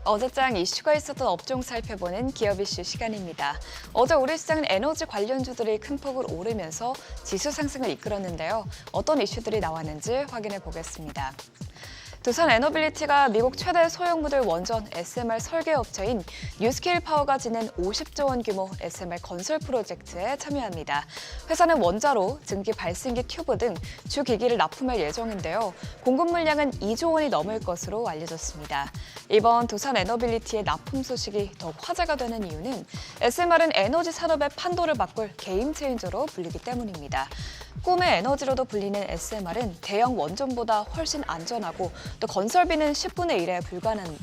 어제장 이슈가 있었던 업종 살펴보는 기업 이슈 시간입니다. 어제 우리 시장은 에너지 관련주들이 큰 폭으로 오르면서 지수 상승을 이끌었는데요. 어떤 이슈들이 나왔는지 확인해 보겠습니다. 두산 에너빌리티가 미국 최대 소형모듈 원전 SMR 설계 업체인 뉴스케일 파워가 지낸 50조 원 규모 SMR 건설 프로젝트에 참여합니다. 회사는 원자로, 증기 발생기 튜브 등 주기기를 납품할 예정인데요. 공급 물량은 2조 원이 넘을 것으로 알려졌습니다. 이번 두산 에너빌리티의 납품 소식이 더욱 화제가 되는 이유는 SMR은 에너지 산업의 판도를 바꿀 게임 체인저로 불리기 때문입니다. 꿈의 에너지로도 불리는 SMR은 대형 원전보다 훨씬 안전하고 또 건설비는 10분의 1에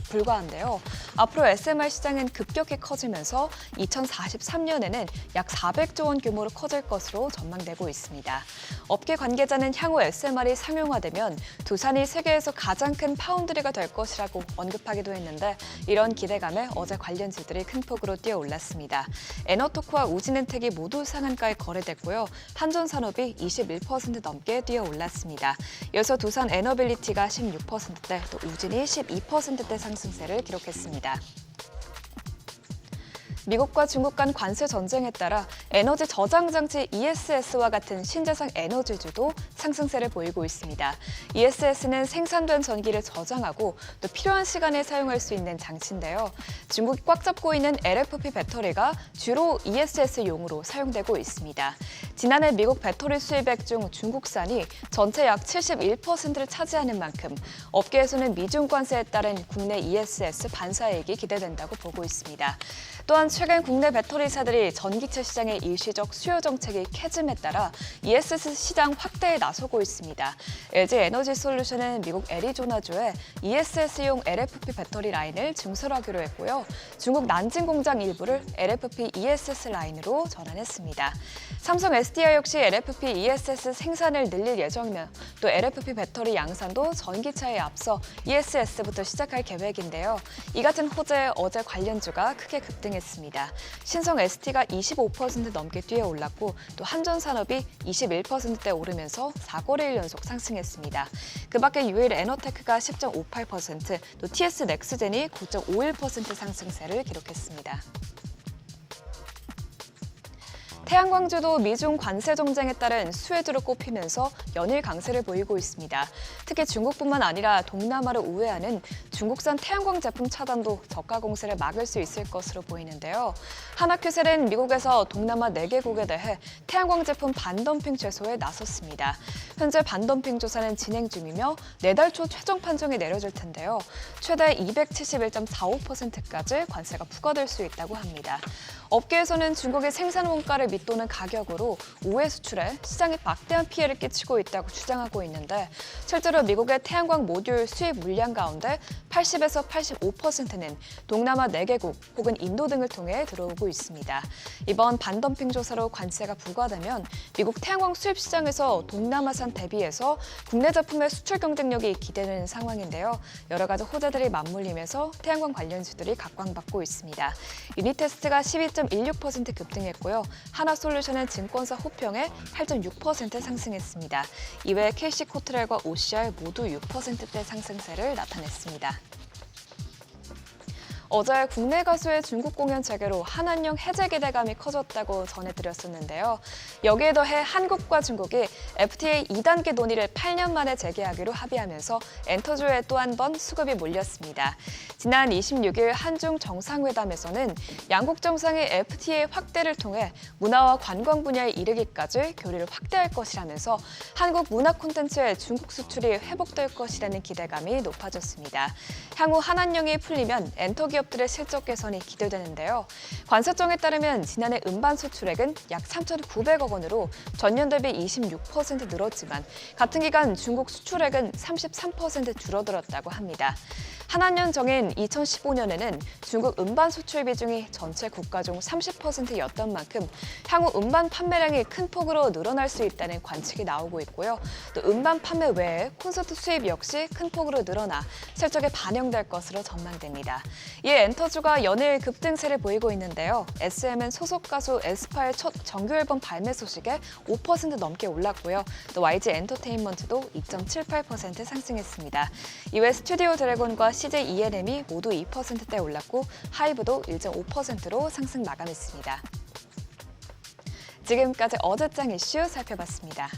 불과한데요. 앞으로 SMR 시장은 급격히 커지면서 2043년에는 약 400조 원 규모로 커질 것으로 전망되고 있습니다. 업계 관계자는 향후 SMR이 상용화되면 두산이 세계에서 가장 큰 파운드리가 될 것이라고 언급하기도 했는데 이런 기대감에 어제 관련주들이 큰 폭으로 뛰어올랐습니다. 에너토크와 우진은택이 모두 상한가에 거래됐고요. 한전산업이 21% 넘게 뛰어올랐습니다. 이어서 두산 에너빌리티가 16%대, 또 우진이 12%대 상승세를 기록했습니다. 미국과 중국 간 관세 전쟁에 따라 에너지 저장 장치 ESS와 같은 신재생 에너지주도 상승세를 보이고 있습니다. ESS는 생산된 전기를 저장하고 또 필요한 시간에 사용할 수 있는 장치인데요. 중국이 꽉 잡고 있는 LFP 배터리가 주로 ESS용으로 사용되고 있습니다. 지난해 미국 배터리 수입액 중 중국산이 전체 약 71%를 차지하는 만큼 업계에서는 미중 관세에 따른 국내 ESS 반사이익이 기대된다고 보고 있습니다. 또한 최근 국내 배터리사들이 전기차 시장의 일시적 수요 정책이 캐즘에 따라 ESS 시장 확대에 나서고 있습니다. LG 에너지 솔루션은 미국 애리조나주에 ESS용 LFP 배터리 라인을 증설하기로 했고요. 중국 난징 공장 일부를 LFP ESS 라인으로 전환했습니다. 삼성 SDI 역시 LFP ESS 생산을 늘릴 예정이며 또 LFP 배터리 양산도 전기차에 앞서 ESS부터 시작할 계획인데요. 이 같은 호재에 어제 관련주가 크게 급등했습니다. 신성 ST가 25% 넘게 뛰어올랐고 또 한전산업이 21%대 오르면서 4거래일 연속 상승했습니다. 그 밖에 유일 에너테크가 10.58%, 또 TS 넥스젠이 9.51% 상승세를 기록했습니다. 태양광주도 미중 관세 정쟁에 따른 수혜주로 꼽히면서 연일 강세를 보이고 있습니다. 특히 중국뿐만 아니라 동남아를 우회하는 중국산 태양광 제품 차단도 저가 공세를 막을 수 있을 것으로 보이는데요. 한화큐셀은 미국에서 동남아 4개국에 대해 태양광 제품 반덤핑 최소에 나섰습니다. 현재 반덤핑 조사는 진행 중이며 내달 초 최종 판정이 내려질 텐데요. 최대 271.45%까지 관세가 부과될 수 있다고 합니다. 업계에서는 중국의 생산 원가를 밑도는 가격으로 우회 수출에 시장에 막대한 피해를 끼치고 있다고 주장하고 있는데 실제로 미국의 태양광 모듈 수입 물량 가운데 80에서 85%는 동남아 4개국 혹은 인도 등을 통해 들어오고 있습니다. 이번 반덤핑 조사로 관세가 부과되면 미국 태양광 수입 시장에서 동남아산 대비해서 국내 제품의 수출 경쟁력이 기대되는 상황인데요. 여러 가지 호재들이 맞물리면서 태양광 관련주들이 각광받고 있습니다. 유니테스트가 12.16% 급등했고요. 하나솔루션은 증권사 호평에 8.6% 상승했습니다. 이외에 KC코트렐과 OCR 모두 6%대 상승세를 나타냈습니다. 어제 국내 가수의 중국 공연 재개로 한한령 해제 기대감이 커졌다고 전해드렸었는데요. 여기에 더해 한국과 중국이 FTA 2단계 논의를 8년 만에 재개하기로 합의하면서 엔터주에 또 한 번 수급이 몰렸습니다. 지난 26일 한중 정상회담에서는 양국 정상이 FTA 확대를 통해 문화와 관광 분야에 이르기까지 교류를 확대할 것이라면서 한국 문화 콘텐츠의 중국 수출이 회복될 것이라는 기대감이 높아졌습니다. 향후 한한령이 풀리면 엔터 기업들의 실적 개선이 기대되는데요. 관세청에 따르면 지난해 음반 수출액은 약 3,900억 원으로 전년 대비 26% 늘었지만 같은 기간 중국 수출액은 33% 줄어들었다고 합니다. 한한령 정인 2015년에는 중국 음반 수출 비중이 전체 국가 중 30%였던 만큼 향후 음반 판매량이 큰 폭으로 늘어날 수 있다는 관측이 나오고 있고요. 또 음반 판매 외에 콘서트 수입 역시 큰 폭으로 늘어나 실적에 반영될 것으로 전망됩니다. 이에 엔터주가 연일 급등세를 보이고 있는데요. SM은 소속 가수 에스파의 첫 정규 앨범 발매 소식에 5% 넘게 올랐고요. 또 YG 엔터테인먼트도 2.78% 상승했습니다. 이외 스튜디오 드래곤과 CJ E&M이 모두 2%대 올랐고 하이브도 1.5%로 상승 마감했습니다. 지금까지 어제장 이슈 살펴봤습니다.